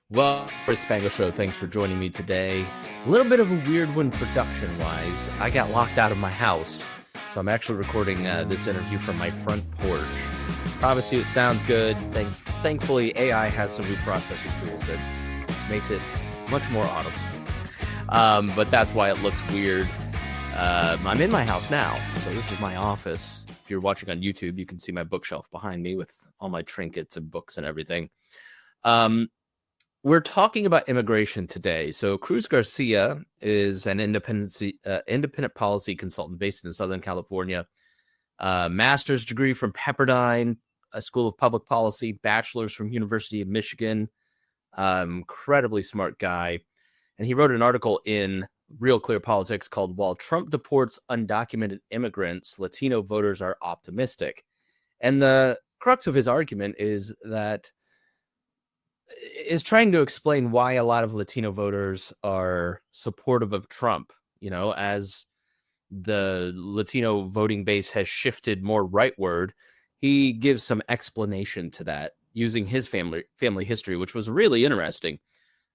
Well, Chris Spangle Show, thanks for joining me today. A little bit of a weird one production-wise. I got locked out of my house, so I'm actually recording this interview from my front porch. Promise you it sounds good. Thankfully, AI has some new processing tools that makes it much more audible. But that's why it looks weird. I'm in my house now, so this is my office. If you're watching on YouTube, you can see my bookshelf behind me with all my trinkets and books and everything. We're talking about immigration today. So Cruz Garcia is an independent policy consultant based in Southern California. Master's degree from Pepperdine, a School of Public Policy, bachelor's from University of Michigan. Incredibly smart guy. And he wrote an article in Real Clear Politics called "While Trump Deports Undocumented Immigrants, Latino Voters Are Optimistic." And the crux of his argument is trying to explain why a lot of Latino voters are supportive of Trump, as the Latino voting base has shifted more rightward. He gives some explanation to that using his family history, which was really interesting.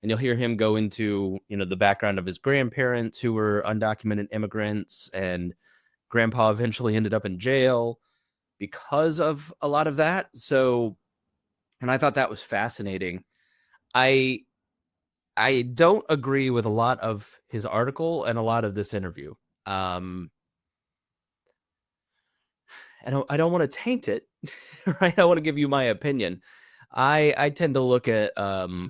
And you'll hear him go into, the background of his grandparents who were undocumented immigrants, and grandpa eventually ended up in jail because of a lot of that. So, and I thought that was fascinating. I don't agree with a lot of his article and a lot of this interview. And I don't want to taint it, right? I want to give you my opinion. I tend to look at a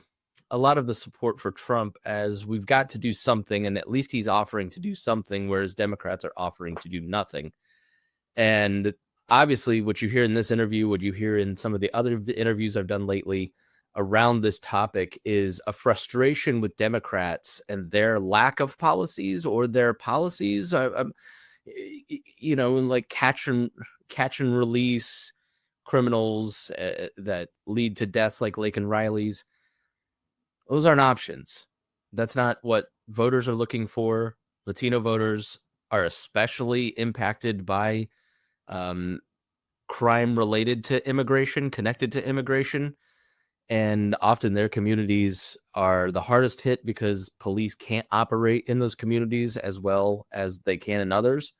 lot of the support for Trump as we've got to do something, and at least he's offering to do something, whereas Democrats are offering to do nothing. And obviously, what you hear in this interview, what you hear in some of the other interviews I've done lately around this topic, is a frustration with Democrats and their lack of policies, or their policies, like catch and release criminals that lead to deaths like Laken Riley's. Those aren't options. That's not what voters are looking for. Latino voters are especially impacted by crime related to immigration, connected to immigration. And often their communities are the hardest hit because police can't operate in those communities as well as they can in others,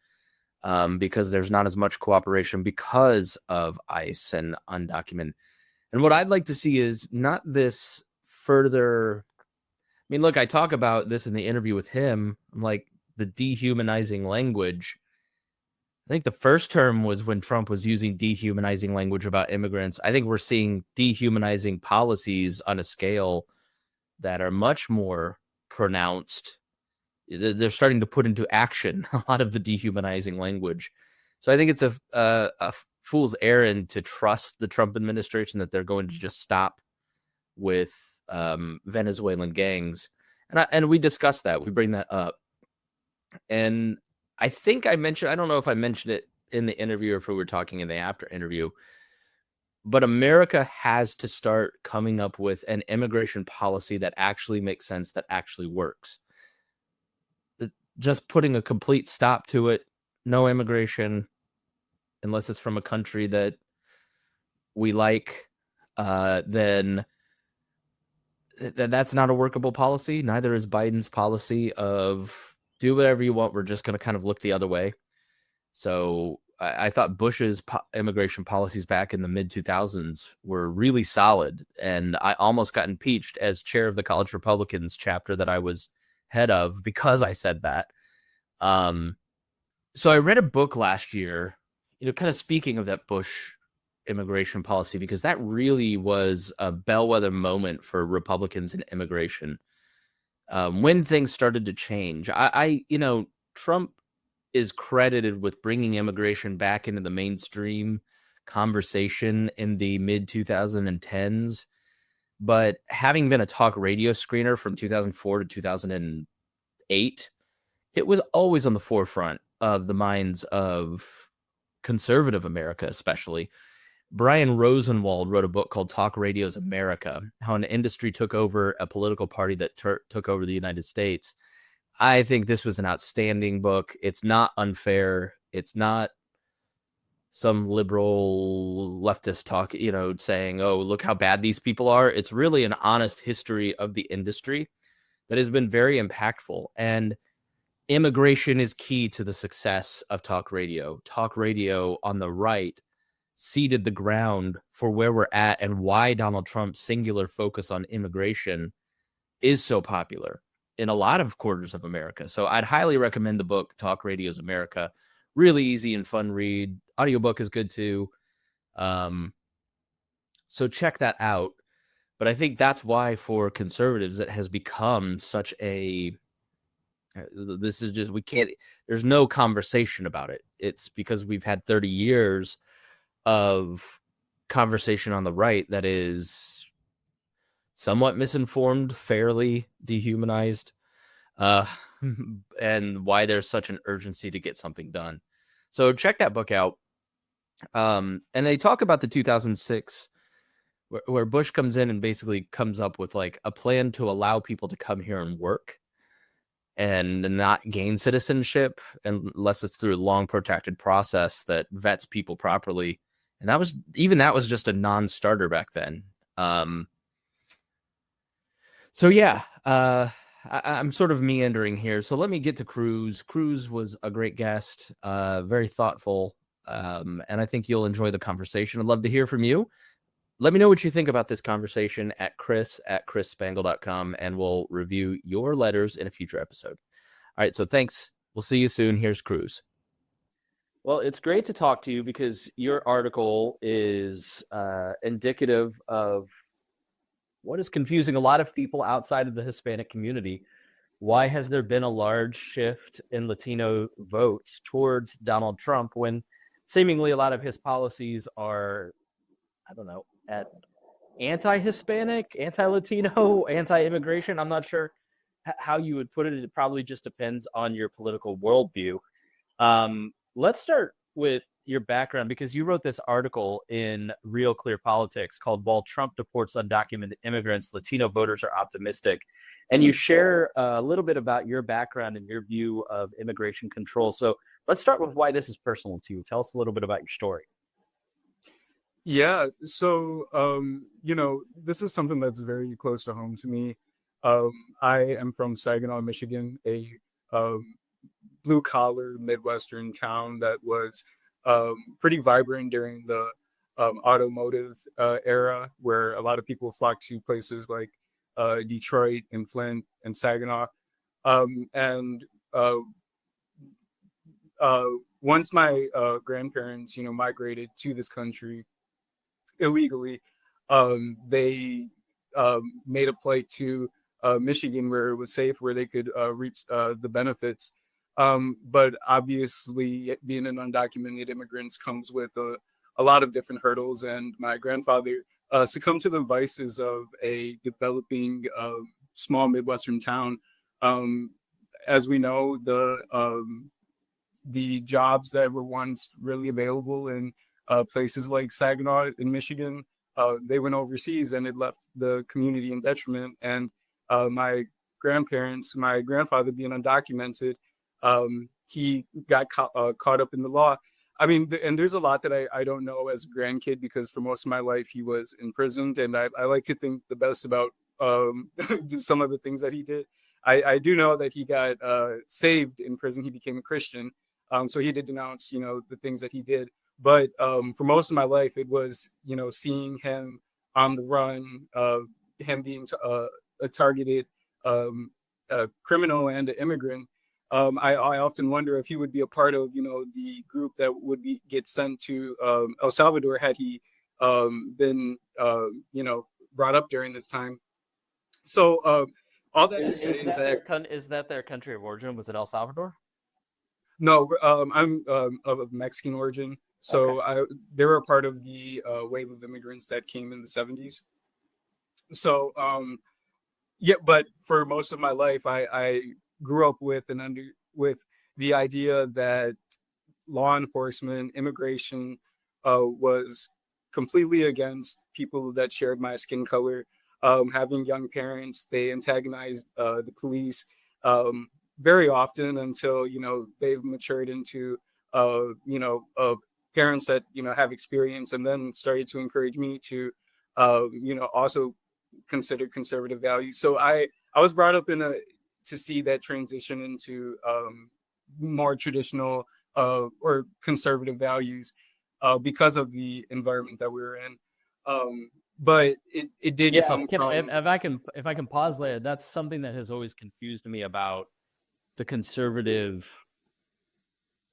because there's not as much cooperation because of ICE and undocumented. And what I'd like to see is not this further. I mean, look, I talk about this in the interview with him. I'm like, the dehumanizing language. I think the first term was when Trump was using dehumanizing language about immigrants. I think we're seeing dehumanizing policies on a scale that are much more pronounced. They're starting to put into action a lot of the dehumanizing language. So I think it's a fool's errand to trust the Trump administration that they're going to just stop with Venezuelan gangs. And we discussed that. We bring that up. And I think I don't know if I mentioned it in the interview or if we were talking in the after interview, but America has to start coming up with an immigration policy that actually makes sense, that actually works. Just putting a complete stop to it, no immigration, unless it's from a country that we like, then that's not a workable policy. Neither is Biden's policy of do whatever you want. We're just going to kind of look the other way. So I thought Bush's immigration policies back in the mid-2000s were really solid. And I almost got impeached as chair of the College Republicans chapter that I was head of because I said that. So I read a book last year, kind of speaking of that Bush immigration policy, because that really was a bellwether moment for Republicans and immigration. When things started to change, Trump is credited with bringing immigration back into the mainstream conversation in the mid 2010s. But having been a talk radio screener from 2004 to 2008, it was always on the forefront of the minds of conservative America, especially. Brian Rosenwald wrote a book called Talk Radio's America, how an industry took over a political party that took over the United States. I think this was an outstanding book. It's not unfair. It's not some liberal leftist talk, saying, oh, look how bad these people are. It's really an honest history of the industry that has been very impactful. And immigration is key to the success of talk radio. Talk radio on the right seeded the ground for where we're at and why Donald Trump's singular focus on immigration is so popular in a lot of quarters of America. So I'd highly recommend the book Talk Radio's America. Really easy and fun read. Audiobook is good too. So check that out. But I think that's why for conservatives it has become such a this is just there's no conversation about it. It's because we've had 30 years of conversation on the right that is somewhat misinformed, fairly dehumanized, and why there's such an urgency to get something done. So check that book out. And they talk about the 2006 where Bush comes in and basically comes up with like a plan to allow people to come here and work and not gain citizenship unless it's through a long protracted process that vets people properly. And that was just a non-starter back then. So yeah, I'm sort of meandering here. So let me get to Cruz. Cruz was a great guest, very thoughtful, and I think you'll enjoy the conversation. I'd love to hear from you. Let me know what you think about this conversation at chris@chrisspangle.com, and we'll review your letters in a future episode. All right, so thanks. We'll see you soon. Here's Cruz. Well, it's great to talk to you because your article is indicative of what is confusing a lot of people outside of the Hispanic community. Why has there been a large shift in Latino votes towards Donald Trump when seemingly a lot of his policies are, I don't know, at anti-Hispanic, anti-Latino, anti-immigration? I'm not sure how you would put it. It probably just depends on your political worldview. Let's start with your background, because you wrote this article in Real Clear Politics called "While Trump Deports Undocumented Immigrants, Latino Voters Are Optimistic." And you share a little bit about your background and your view of immigration control. So let's start with why this is personal to you. Tell us a little bit about your story. Yeah, so this is something that's very close to home to me. I am from Saginaw, Michigan, a blue collar Midwestern town that was pretty vibrant during the automotive era, where a lot of people flocked to places like Detroit and Flint and Saginaw. And once my grandparents, migrated to this country illegally, they made a flight to Michigan, where it was safe, where they could reap the benefits. But obviously, being an undocumented immigrant comes with a lot of different hurdles. And my grandfather succumbed to the vices of a developing small Midwestern town. As we know, the jobs that were once really available in places like Saginaw in Michigan, they went overseas, and it left the community in detriment. And my grandfather being undocumented, he got caught up in the law. I mean, and there's a lot that I don't know as a grandkid, because for most of my life he was imprisoned, and I like to think the best about some of the things that he did. I do know that he got saved in prison. He became a Christian, so he did denounce, the things that he did. But for most of my life, it was, seeing him on the run, him being a targeted criminal and an immigrant. I often wonder if he would be a part of, the group that would get sent to El Salvador had he been, brought up during this time. So all that to say is that their country of origin? Was it El Salvador? No, I'm of Mexican origin. So okay. They were a part of the wave of immigrants that came in the 70s. So, yeah, but for most of my life, I grew up with the idea that law enforcement, immigration was completely against people that shared my skin color. Having young parents, they antagonized the police very often until, they've matured into, parents that, have experience, and then started to encourage me to, also consider conservative values. So I was brought up to see that transition into more traditional or conservative values because of the environment that we were in. But it did come from. If I can pause there, that's something that has always confused me about the conservative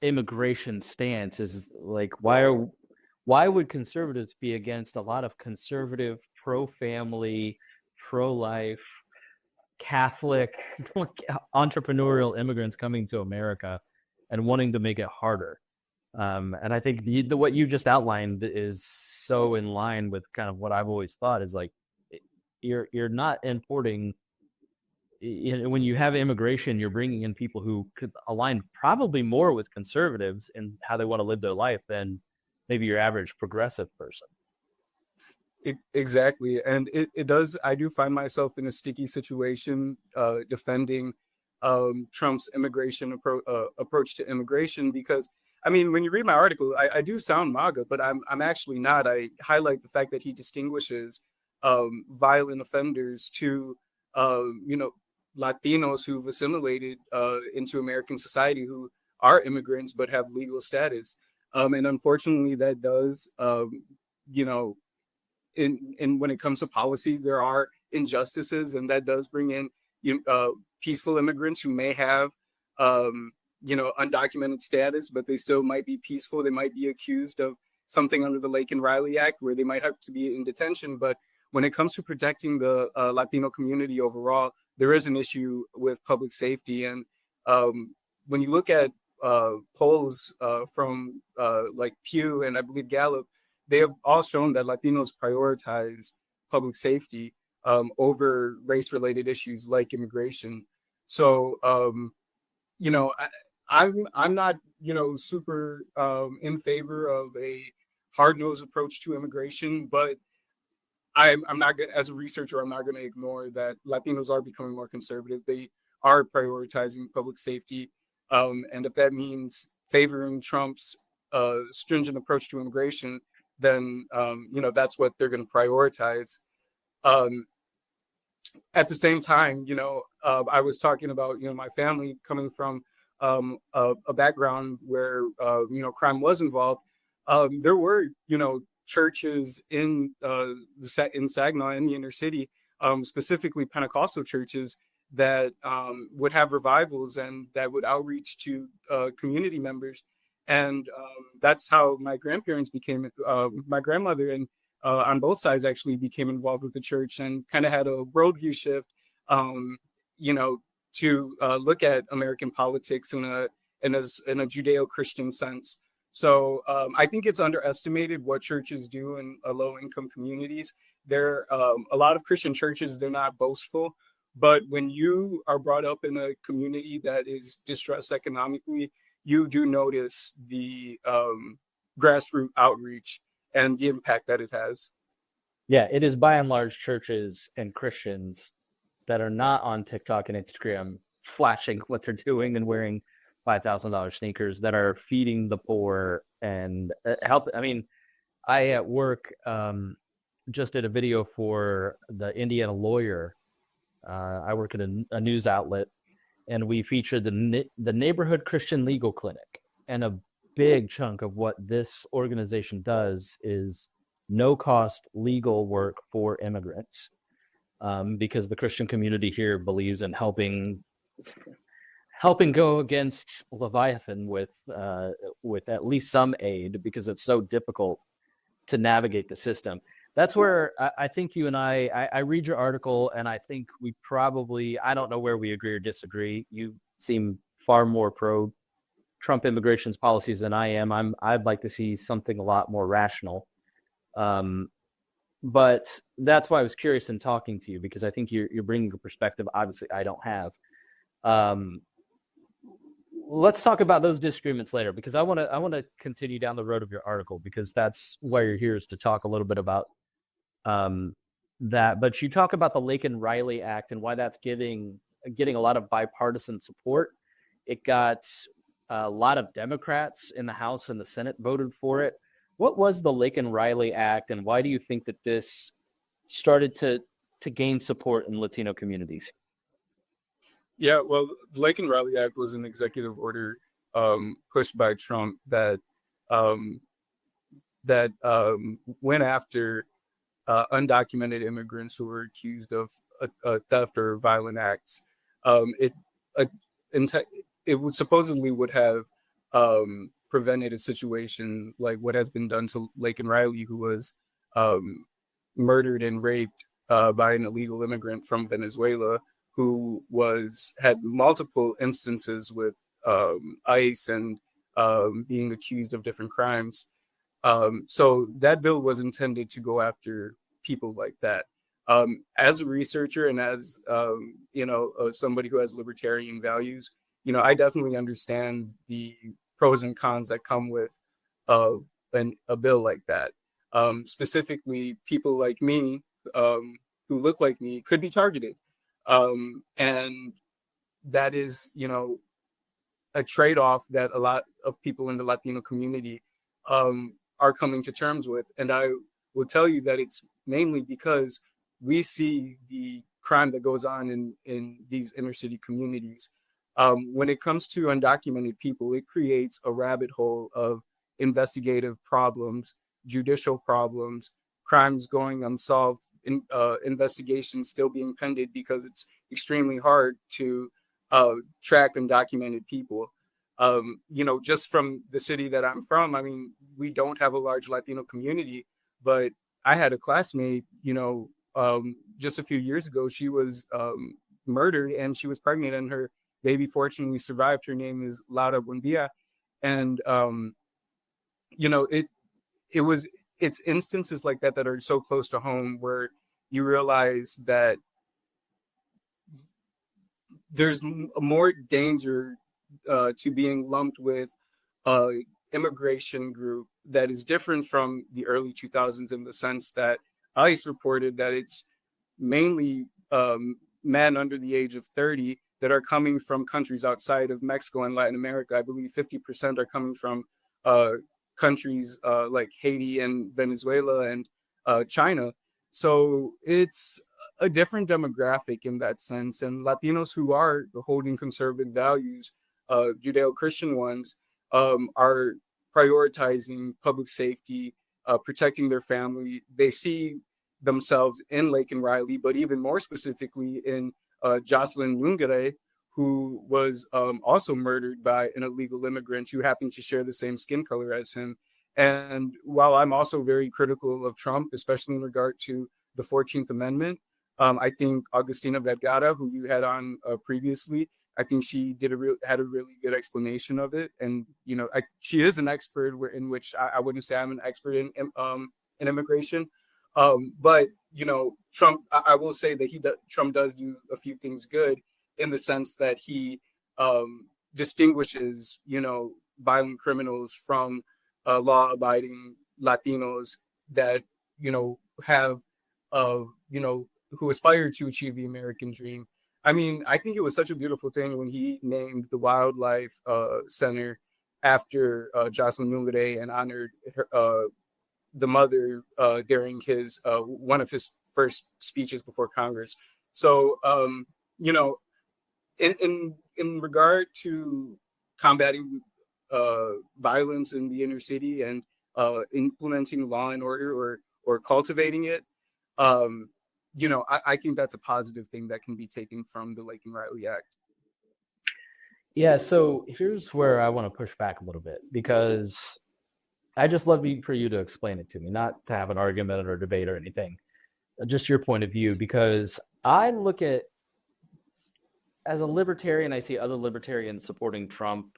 immigration stance. Is like, why would conservatives be against a lot of conservative, pro-family, pro-life, Catholic, entrepreneurial immigrants coming to America and wanting to make it harder? And I think what you just outlined is so in line with kind of what I've always thought is like, you're not importing. When you have immigration, you're bringing in people who could align probably more with conservatives and how they want to live their life than maybe your average progressive person. Exactly. And it does, I do find myself in a sticky situation defending Trump's approach to immigration, because I mean, when you read my article, I do sound MAGA, but I'm actually not. I highlight the fact that he distinguishes violent offenders to Latinos who've assimilated into American society, who are immigrants but have legal status. And unfortunately, that does you know in when it comes to policies, there are injustices, and that does bring in peaceful immigrants who may have undocumented status, but they still might be peaceful. They might be accused of something under the Lake and Riley Act, where they might have to be in detention. But when it comes to protecting the Latino community overall, there is an issue with public safety. And when you look at polls from like Pew and I believe Gallup, they have all shown that Latinos prioritize public safety over race-related issues like immigration. So, I'm not, super in favor of a hard-nosed approach to immigration, but I'm not gonna, as a researcher, I'm not going to ignore that Latinos are becoming more conservative. They are prioritizing public safety, and if that means favoring Trump's stringent approach to immigration, then that's what they're going to prioritize. Um, at the same time, I was talking about my family coming from a background where crime was involved. There were churches in Saginaw in the inner city, specifically Pentecostal churches that would have revivals and that would outreach to community members. And that's how my grandparents became, my grandmother and on both sides actually became involved with the church, and kind of had a worldview shift, um, you know, to look at American politics in a Judeo-Christian sense. So I think it's underestimated what churches do in low-income communities. There, a lot of Christian churches, they're not boastful, but when you are brought up in a community that is distressed economically, you do notice the grassroots outreach and the impact that it has. Yeah, it is by and large churches and Christians that are not on TikTok and Instagram flashing what they're doing and wearing $5,000 sneakers that are feeding the poor and help. I mean, I at work just did a video for the Indiana Lawyer. I work at a news outlet, and we featured the Neighborhood Christian Legal Clinic. And a big chunk of what this organization does is no cost legal work for immigrants, because the Christian community here believes in helping go against Leviathan with at least some aid, because it's so difficult to navigate the system. That's where I think you and I read your article, and I think we probably, I don't know where we agree or disagree. You seem far more pro Trump immigration's policies than I am. I'd like to see something a lot more rational. But that's why I was curious in talking to you, because I think you're bringing a perspective obviously I don't have. Let's talk about those disagreements later, because I want to continue down the road of your article, because that's why you're here, is to talk a little bit about that. But you talk about the Lake and Riley Act and why that's getting a lot of bipartisan support. It got A lot of Democrats in the House and the Senate voted for it. What was the Laken Riley Act, and why do you think that this started to gain support in Latino communities? Yeah, well, the Lake and Riley Act was an executive order pushed by Trump that um, went after undocumented immigrants who were accused of theft or violent acts. It uh, it would supposedly would have prevented a situation like what has been done to Lake and Riley, who was um, murdered and raped by an illegal immigrant from Venezuela, who was had multiple instances with ICE and being accused of different crimes. So that bill was intended to go after people like that. As a researcher and as somebody who has libertarian values, I definitely understand the pros and cons that come with uh, a bill like that. Specifically, people like me who look like me could be targeted, and that is, a trade-off that a lot of people in the Latino community are coming to terms with. And I will tell you that it's mainly because we see the crime that goes on in these inner city communities. When it comes to undocumented people, it creates a rabbit hole of investigative problems, judicial problems, crimes going unsolved, investigations still being pended because it's extremely hard to track undocumented people. Just from the city that I'm from, I mean, we don't have a large Latino community, but I had a classmate, just a few years ago, she was murdered and she was pregnant and her baby fortunately survived. Her name is Laura Buendia. And, it was, it's instances like that that are so close to home where you realize that there's more danger to being lumped with immigration group that is different from the early 2000s in the sense that ICE reported that it's mainly men under the age of 30 that are coming from countries outside of Mexico and Latin America. I believe 50% are coming from countries like Haiti and Venezuela and China. So it's a different demographic in that sense. And Latinos who are holding conservative values, Judeo-Christian ones, are prioritizing public safety, protecting their family. They see themselves in Lake and Riley, but even more specifically in Jocelyn Lungere, who was also murdered by an illegal immigrant who happened to share the same skin color as him. And while I'm also very critical of Trump, especially in regard to the 14th Amendment, I think Augustina Vergara, who you had on previously, I think she had a really good explanation of it, and she is an expert in which I wouldn't say I'm an expert in immigration, but Trump. I will say that Trump does do a few things good in the sense that he distinguishes violent criminals from law-abiding Latinos that have uh, you know who aspire to achieve the American dream. I mean, I think it was such a beautiful thing when he named the Wildlife Center after Jocelyn Lungere and honored the mother during his one of his first speeches before Congress. So, you know, in regard to combating violence in the inner city and implementing law and order or cultivating it, I think that's a positive thing that can be taken from the Lake and Riley Act. Yeah, so here's where I want to push back a little bit because I just love for you to explain it to me, not to have an argument or debate or anything, just your point of view. Because I look at, as a libertarian, I see other libertarians supporting Trump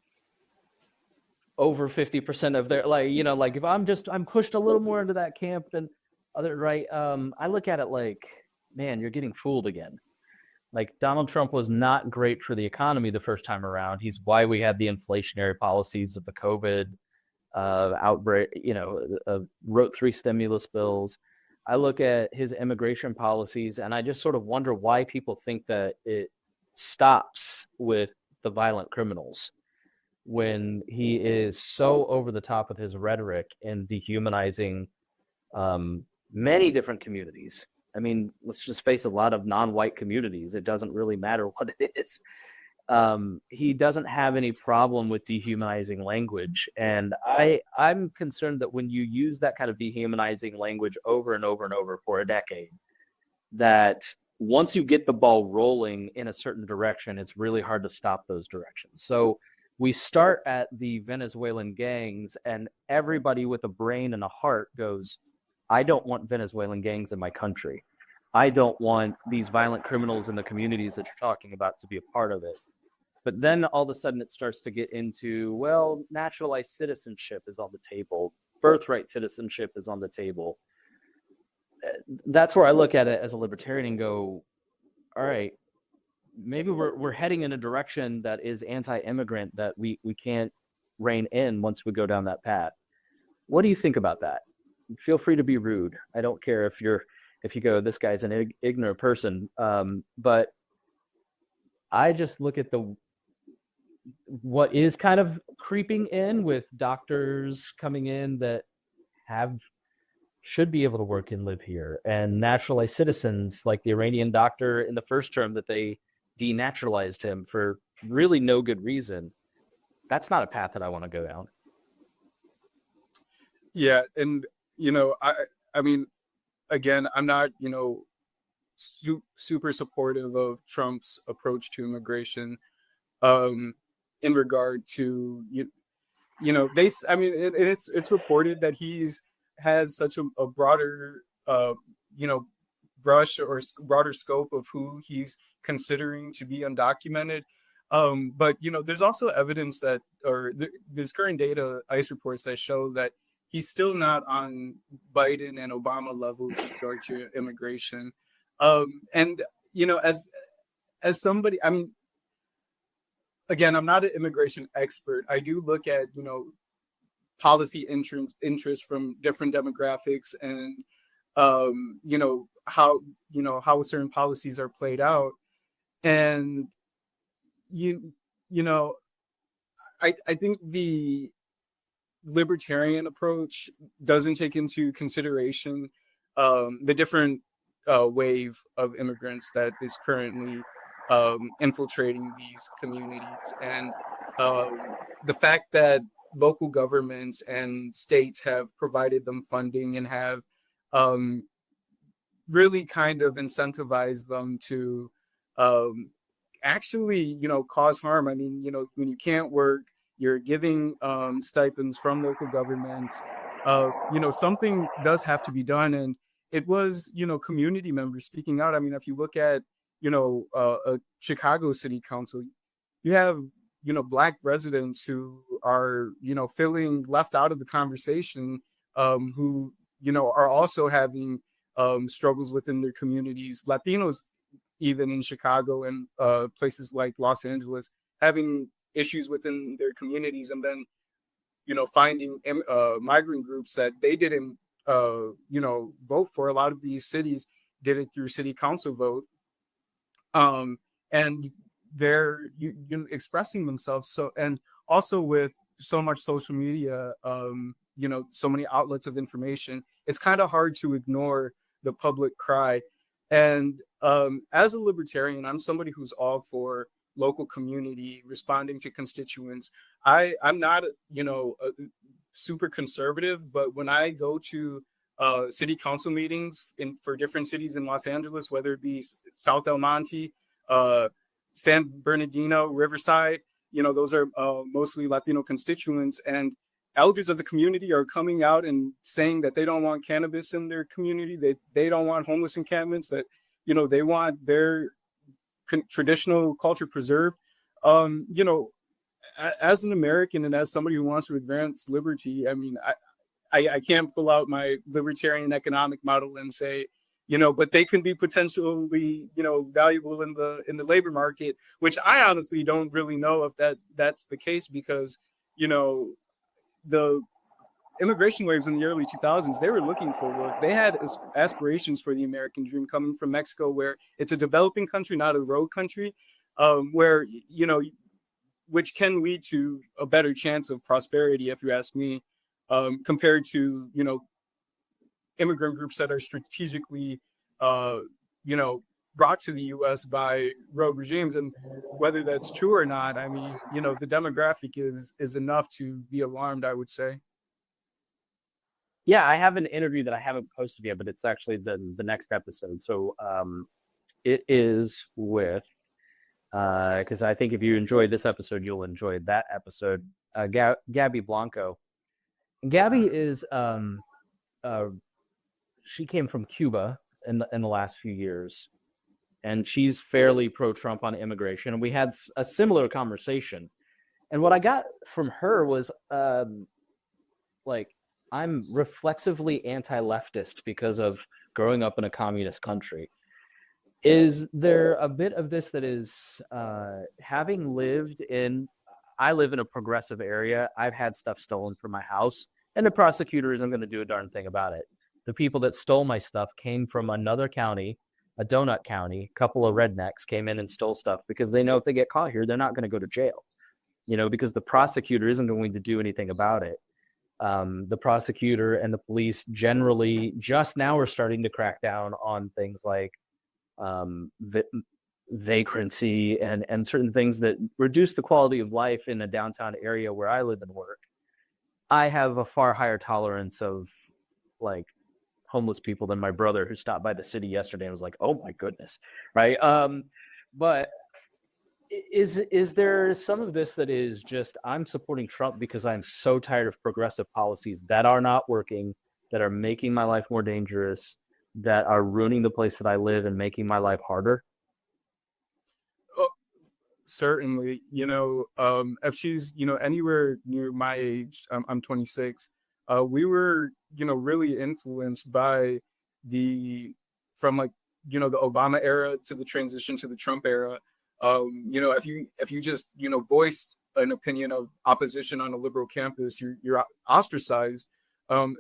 over 50% of their, like if I'm pushed a little more into that camp than other, right? I look at it like, man, you're getting fooled again. Like Donald Trump was not great for the economy the first time around. He's why we had the inflationary policies of the COVID outbreak, wrote 3 stimulus bills. I look at his immigration policies and I just sort of wonder why people think that it stops with the violent criminals. when he is so over the top with his rhetoric and dehumanizing many different communities. I mean, let's just face a lot of non-white communities. It doesn't really matter what it is. He doesn't have any problem with dehumanizing language. And I'm concerned that when you use that kind of dehumanizing language over and over and over for a decade, that once you get the ball rolling in a certain direction, it's really hard to stop those directions. So we start at the Venezuelan gangs, and everybody with a brain and a heart goes, I don't want Venezuelan gangs in my country. I don't want these violent criminals in the communities that you're talking about to be a part of it. But then all of a sudden it starts to get into, well, naturalized citizenship is on the table. Birthright citizenship is on the table. That's where I look at it as a libertarian and go, all right, maybe we're heading in a direction that is anti-immigrant that we can't rein in once we go down that path. What do you think about that? Feel free to be rude. I don't care if you go, this guy's an ignorant person. But I just look at what is kind of creeping in with doctors coming in that should be able to work and live here, and naturalized citizens like the Iranian doctor in the first term that they denaturalized him for really no good reason. That's not a path that I want to go down. Yeah, and I mean, again, I'm not super supportive of Trump's approach to immigration. In regard to it's reported that has such a broader brush or broader scope of who he's considering to be undocumented. But there's also evidence that, there's current data, ICE reports that show that he's still not on Biden and Obama level with regard to immigration. And as somebody, I mean, again, I'm not an immigration expert. I do look at policy interest from different demographics, and how certain policies are played out. And I think the libertarian approach doesn't take into consideration the different wave of immigrants that is currently infiltrating these communities, and the fact that local governments and states have provided them funding and have really kind of incentivized them to actually cause harm. I mean, when you can't work, you're giving stipends from local governments. Something does have to be done, and it was community members speaking out. I mean, if you look at a Chicago City Council, you have Black residents who are feeling left out of the conversation, who are also having struggles within their communities. Latinos, even in Chicago and places like Los Angeles, having issues within their communities, and then finding migrant groups that they didn't vote for. A lot of these cities did it through city council vote, and they're expressing themselves. So, and also with so much social media, so many outlets of information, it's kind of hard to ignore the public cry. And as a libertarian, I'm somebody who's all for local community, responding to constituents. I'm not super conservative, but when I go to city council meetings for different cities in Los Angeles, whether it be South El Monte, San Bernardino, Riverside, those are mostly Latino constituents, and elders of the community are coming out and saying that they don't want cannabis in their community. They don't want homeless encampments, that they want their traditional culture preserved. As an American and as somebody who wants to advance liberty, I mean, I can't pull out my libertarian economic model and say, but they can be potentially, valuable in the labor market, which I honestly don't really know if that's the case, because, the immigration waves in the early 2000s, they were looking for work. They had aspirations for the American dream, coming from Mexico, where it's a developing country, not a road country, where, which can lead to a better chance of prosperity, if you ask me, compared to, immigrant groups that are strategically, you know, brought to the U.S. by rogue regimes. And whether that's true or not, I mean, the demographic is enough to be alarmed, I would say. Yeah, I have an interview that I haven't posted yet, but it's actually the next episode. So it is with because I think if you enjoy this episode, you'll enjoy that episode. Gabby Blanco. Gabby is she came from Cuba in the last few years, and she's fairly pro-Trump on immigration. And we had a similar conversation. And what I got from her was like, I'm reflexively anti-leftist because of growing up in a communist country. Is there a bit of this that is having lived in, I live in a progressive area. I've had stuff stolen from my house, and the prosecutor isn't going to do a darn thing about it. The people that stole my stuff came from another county, a donut county. A couple of rednecks came in and stole stuff because they know if they get caught here, they're not going to go to jail, because the prosecutor isn't going to do anything about it. The prosecutor and the police generally just now are starting to crack down on things like vagrancy and certain things that reduce the quality of life in a downtown area where I live and work. I have a far higher tolerance of like homeless people than my brother, who stopped by the city yesterday and was like, oh my goodness. Right. But is there some of this that is just, I'm supporting Trump because I'm so tired of progressive policies that are not working, that are making my life more dangerous, that are ruining the place that I live and making my life harder? Oh, certainly. If she's, anywhere near my age, I'm 26. We were, really influenced by from like, the Obama era to the transition to the Trump era. If you just, voiced an opinion of opposition on a liberal campus, you're ostracized,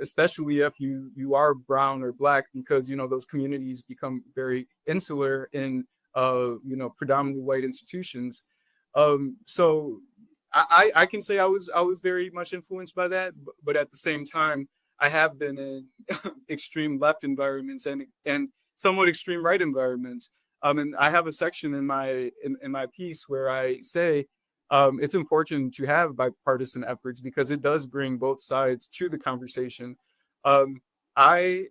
especially if you are brown or black, because, those communities become very insular in, predominantly white institutions. So I can say I was very much influenced by that, but at the same time, I have been in extreme left environments and somewhat extreme right environments. And I have a section in my piece where I say it's important to have bipartisan efforts because it does bring both sides to the conversation. I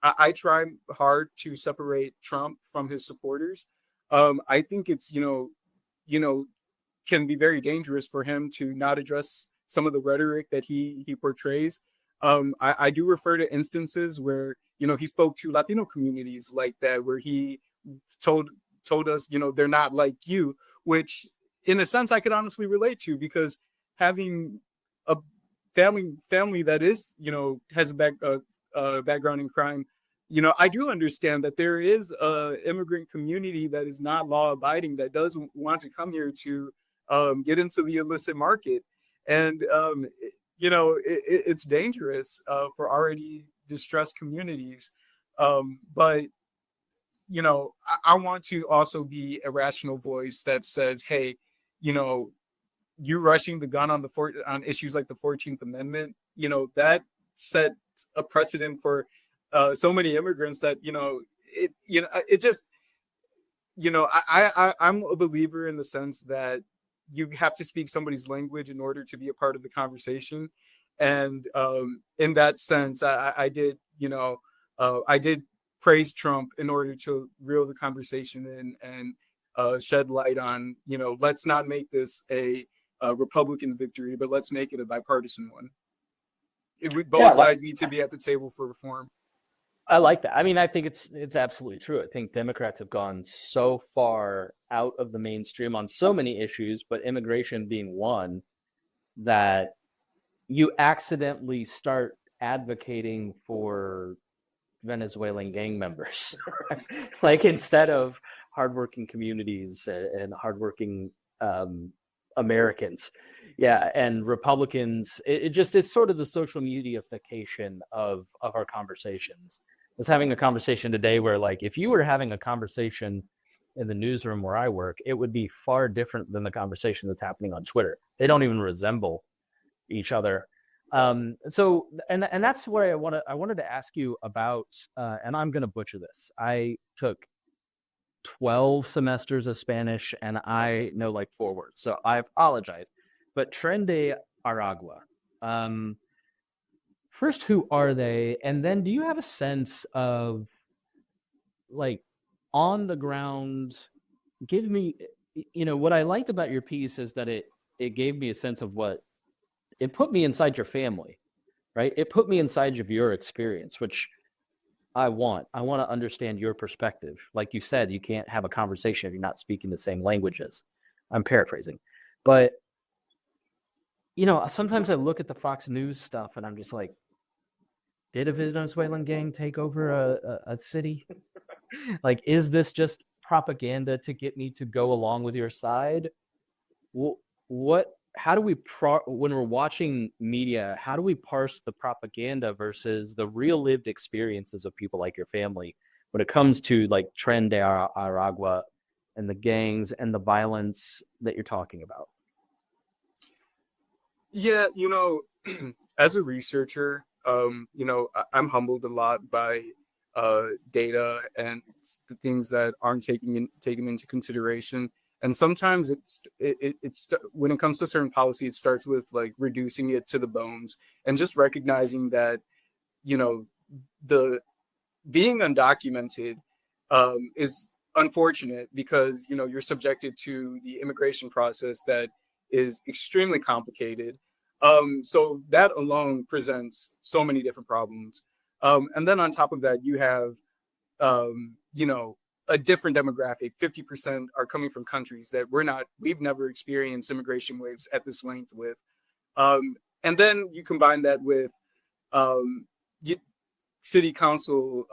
I try hard to separate Trump from his supporters. I think it's can be very dangerous for him to not address some of the rhetoric that he portrays. I do refer to instances where he spoke to Latino communities like that, where he told us they're not like you, which in a sense I could honestly relate to, because having a family that is has a background in crime, I do understand that there is a immigrant community that is not law abiding, that does want to come here to get into the illicit market. And it's dangerous for already distressed communities. But I want to also be a rational voice that says, hey, you rushing the gun on issues like the 14th Amendment, that set a precedent for so many immigrants that it just I'm a believer in the sense that you have to speak somebody's language in order to be a part of the conversation. And in that sense, I did I did praise Trump in order to reel the conversation in and shed light on, let's not make this a Republican victory, but let's make it a bipartisan one. Both sides need to be at the table for reform. I like that. I mean, I think it's absolutely true. I think Democrats have gone so far out of the mainstream on so many issues, but immigration being one, that you accidentally start advocating for Venezuelan gang members, like instead of hardworking communities and hardworking Americans. Yeah, and Republicans, it's sort of the social mediaification of our conversations. I was having a conversation today where, like, if you were having a conversation in the newsroom where I work, it would be far different than the conversation that's happening on Twitter. They don't even resemble each other. So that's where I wanted to ask you about, and I'm going to butcher this. I took 12 semesters of Spanish and I know like 4 words, so I apologize. But Tren de Aragua, first, who are they? And then do you have a sense of, like, on the ground, give me, what I liked about your piece is that it gave me a sense of it put me inside your family, right? It put me inside of your experience, which I want to understand your perspective. Like you said, you can't have a conversation if you're not speaking the same languages. I'm paraphrasing, but sometimes I look at the Fox News stuff and I'm just like, did a Venezuelan gang take over a city? Like, is this just propaganda to get me to go along with your side? How do we, when we're watching media, how do we parse the propaganda versus the real lived experiences of people like your family when it comes to like Tren de Aragua and the gangs and the violence that you're talking about? Yeah, as a researcher, I'm humbled a lot by data and the things that aren't taken into consideration. And sometimes it's when it comes to certain policy, it starts with like reducing it to the bones and just recognizing that the being undocumented is unfortunate because you're subjected to the immigration process that is extremely complicated. So that alone presents so many different problems. And then on top of that, you have a different demographic. 50% are coming from countries that we've never experienced immigration waves at this length with. And then you combine that with city council,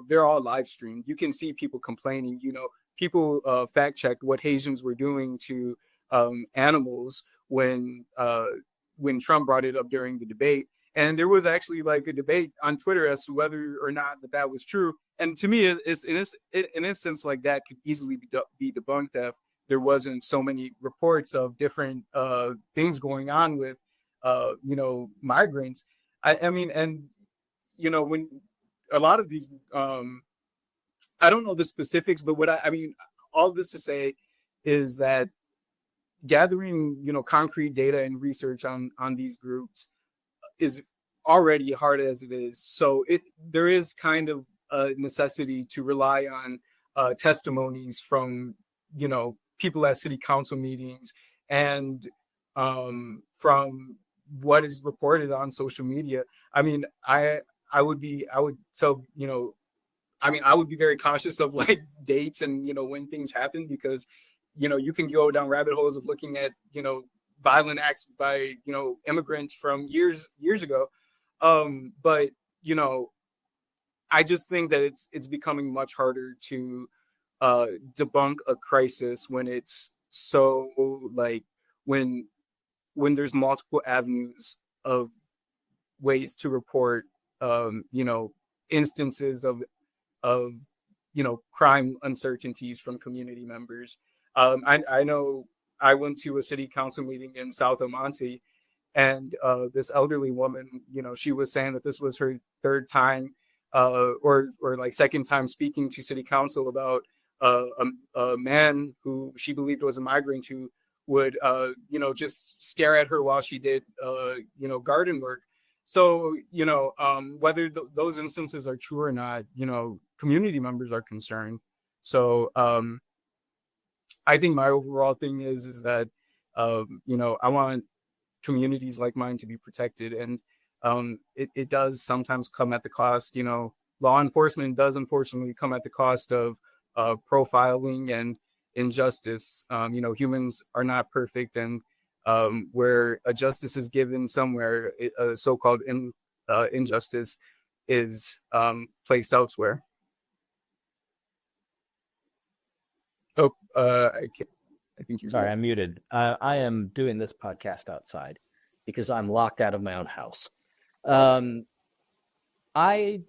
they're all live streamed. You can see people complaining, people fact checked what Haitians were doing to animals when Trump brought it up during the debate. And there was actually like a debate on Twitter as to whether or not that was true. And to me, it's an instance like that could easily be debunked if there wasn't so many reports of different things going on with, migrants. I mean, and when a lot of these, I don't know the specifics, but I mean, all this to say is that gathering, concrete data and research on these groups is already hard as it is. So there is kind of a necessity to rely on testimonies from, people at city council meetings and from what is reported on social media. I mean, I would tell, I would be very cautious of like dates and, when things happen, because, you can go down rabbit holes of looking at, violent acts by, immigrants from years ago. But, I just think that it's becoming much harder to debunk a crisis when it's so like when there's multiple avenues of ways to report, instances of crime uncertainties from community members. I know I went to a city council meeting in South El Monte, and this elderly woman, she was saying that this was her third time or like second time speaking to city council about a man who she believed was a migrant who would just stare at her while she did garden work. So whether those instances are true or not, community members are concerned. So I think my overall thing is that I want communities like mine to be protected, and it does sometimes come at the cost. Law enforcement does unfortunately come at the cost of profiling and injustice. Humans are not perfect, and where a justice is given somewhere, a so-called injustice is placed elsewhere. Oh, I think you're Sorry, I'm muted. I am doing this podcast outside because I'm locked out of my own house. I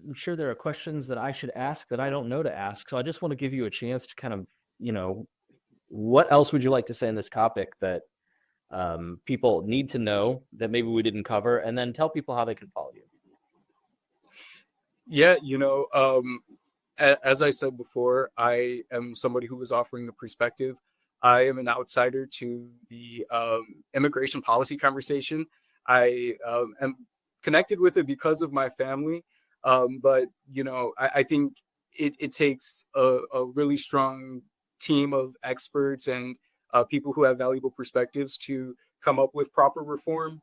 I'm sure there are questions that I should ask that I don't know to ask. So I just want to give you a chance to kind of, what else would you like to say in this topic that people need to know that maybe we didn't cover, and then tell people how they can follow you. Yeah, as I said before, I am somebody who was offering the perspective. I am an outsider to the immigration policy conversation. I am connected with it because of my family, but I think it takes a really strong team of experts and people who have valuable perspectives to come up with proper reform.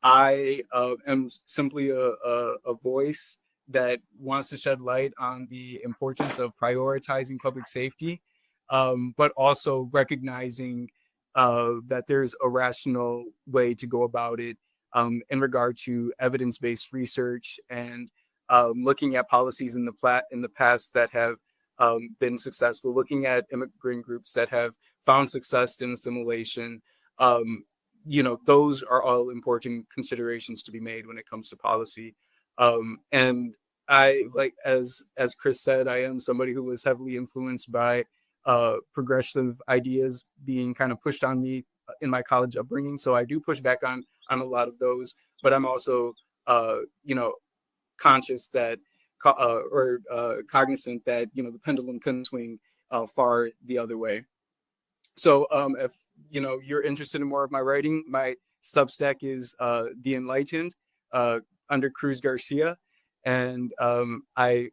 I am simply a voice that wants to shed light on the importance of prioritizing public safety, but also recognizing that there's a rational way to go about it in regard to evidence-based research and looking at policies in the past that have been successful, looking at immigrant groups that have found success in assimilation. Those are all important considerations to be made when it comes to policy. And I, like, as Chris said, I am somebody who was heavily influenced by progressive ideas being kind of pushed on me in my college upbringing. So I do push back on a lot of those, but I'm also conscious that cognizant that the pendulum can swing far the other way. So if you're interested in more of my writing, my Substack is The Enlightened under Cruz Garcia. And I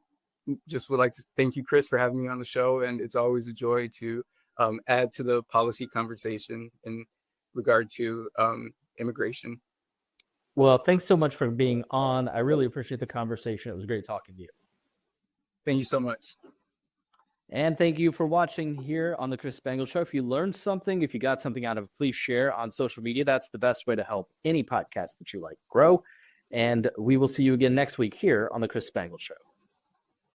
just would like to thank you, Chris, for having me on the show. And it's always a joy to add to the policy conversation in regard to immigration. Well, thanks so much for being on. I really appreciate the conversation. It was great talking to you. Thank you so much. And thank you for watching here on the Chris Spangle Show. If you learned something, if you got something out of it, please share on social media. That's the best way to help any podcast that you like grow. And we will see you again next week here on the Chris Spangle Show.